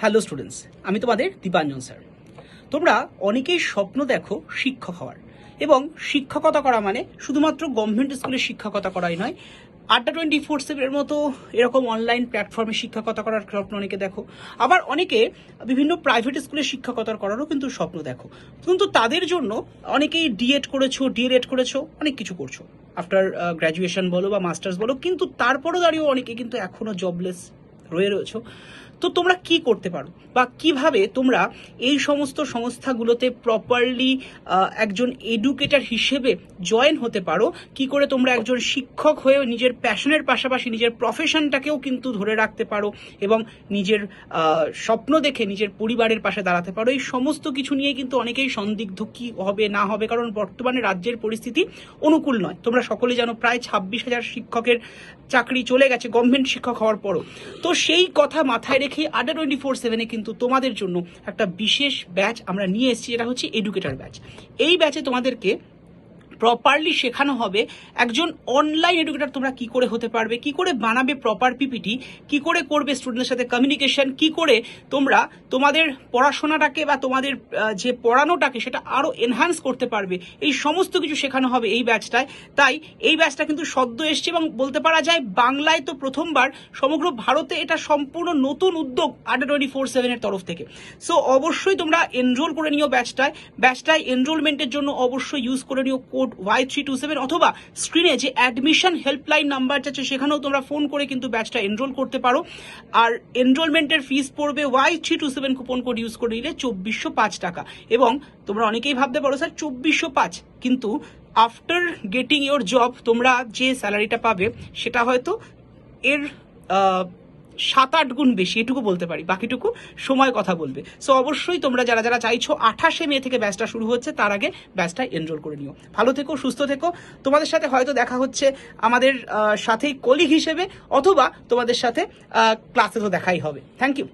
Hello students, আমি তোমাদের Dipanjan sir. তোমরা অনেকেই স্বপ্ন দেখো শিক্ষক হওয়ার, এবং শিক্ষকতা করা মানে শুধুমাত্র গভর্নমেন্ট স্কুলে শিক্ষকতা করাই নয়, আড্ডা 24/7 এর মতো এরকম অনলাইন প্ল্যাটফর্মে শিক্ষকতা করার স্বপ্ন অনেকে দেখো। আবার অনেকে বিভিন্ন প্রাইভেট স্কুলে শিক্ষকতা করারও কিন্তু স্বপ্ন দেখো। কিন্তু তাদের জন্য অনেকেই ডিএড করেছো, ডিএলএড করেছো, অনেক কিছু করছো আফটার গ্র্যাজুয়েশন বলো বা মাস্টার্স বলো, কিন্তু তারপরও দাঁড়িয়েও অনেকে কিন্তু এখনো জবলেস রয়ে রয়েছো। তো তোমরা কি করতে পারো বা কিভাবে তোমরা এই সমস্ত সংস্থাগুলোতে প্রপারলি একজন এডুকেটর হিসেবে জয়েন হতে পারো, কি করে তোমরা একজন শিক্ষক হয়ে নিজের প্যাশনের পাশাপাশি নিজের প্রফেশনটাকেও কিন্তু ধরে রাখতে পারো এবং নিজের স্বপ্ন দেখে নিজের পরিবারের পাশে দাঁড়াতে পারো, এই সমস্ত কিছু নিয়ে কিন্তু অনেকেই সন্দিগ্ধ কি হবে না হবে, কারণ বর্তমানে রাজ্যের পরিস্থিতি অনুকূল নয়। তোমরা সকলে জানো প্রায় 26,000 শিক্ষকের চাকরি চলে গেছে গভর্নমেন্ট শিক্ষক হওয়ার পরও। তো সেই কথা মাথায় রেখে আড্ডা 24/7 কিন্তু তোমাদের জন্য একটা বিশেষ ব্যাচ আমরা নিয়ে এসেছি, যেটা হচ্ছে এডুকেটর ব্যাচ। এই ব্যাচে তোমাদেরকে প্রপারলি শেখানো হবে একজন অনলাইন এডুকেটর তোমরা কি করে হতে পারবে, কি করে বানাবে প্রপার পিপিটি, কি করে করবে স্টুডেন্টের সাথে কমিউনিকেশন, কি করে তোমরা তোমাদের পড়াশোনাটাকে বা তোমাদের যে পড়ানোটাকে সেটা আরো এনহ্যান্স করতে পারবে, এই সমস্ত কিছু শেখানো হবে এই ব্যাচটায়। তাই এই ব্যাচটা কিন্তু সদ্য এসছে এবং বলতে পারা যায় বাংলায় তো প্রথমবার, সমগ্র ভারতে এটা সম্পূর্ণ নতুন উদ্যোগ আড্ডা 24/7 এর তরফ থেকে। সো অবশ্যই তোমরা এনরোল করে নিও ব্যাচটায় এনরোলমেন্টের জন্য অবশ্যই ইউজ করে নিও কোড Y327, অথবা স্ক্রিনে যে অ্যাডমিশন হেল্পলাইন নাম্বার আছে সেখানেও তোমরা ফোন করে কিন্তু ব্যাচটা এনরোল করতে পারো। আর এনরোলমেন্টের ফিস পড়বে Y327 কুপন কোড ইউজ করে নিলে 2405 টাকা। এবং তোমরা অনেকেই ভাবতে পারো স্যার 2405, কিন্তু আফটার গেটিং ইয়োর জব তোমরা যে স্যালারিটা পাবে সেটা হয়তো এর 7-8 গুণ বেশি, এটুকু বলতে পারি, বাকিটুকু সময় কথা বলবে। সো অবশ্যই তোমরা যারা যারা চাইছো 28শে মে থেকে ব্যাচটা শুরু হচ্ছে, তার আগে ব্যাচটা এনরোল করে নিও। ভালো থেকো, সুস্থ থেকো। তোমাদের সাথে হয়তো দেখা হচ্ছে আমাদের সাথেই কলিগ হিসেবে, অথবা তোমাদের সাথে ক্লাসে তো দেখাই হবে। Thank you.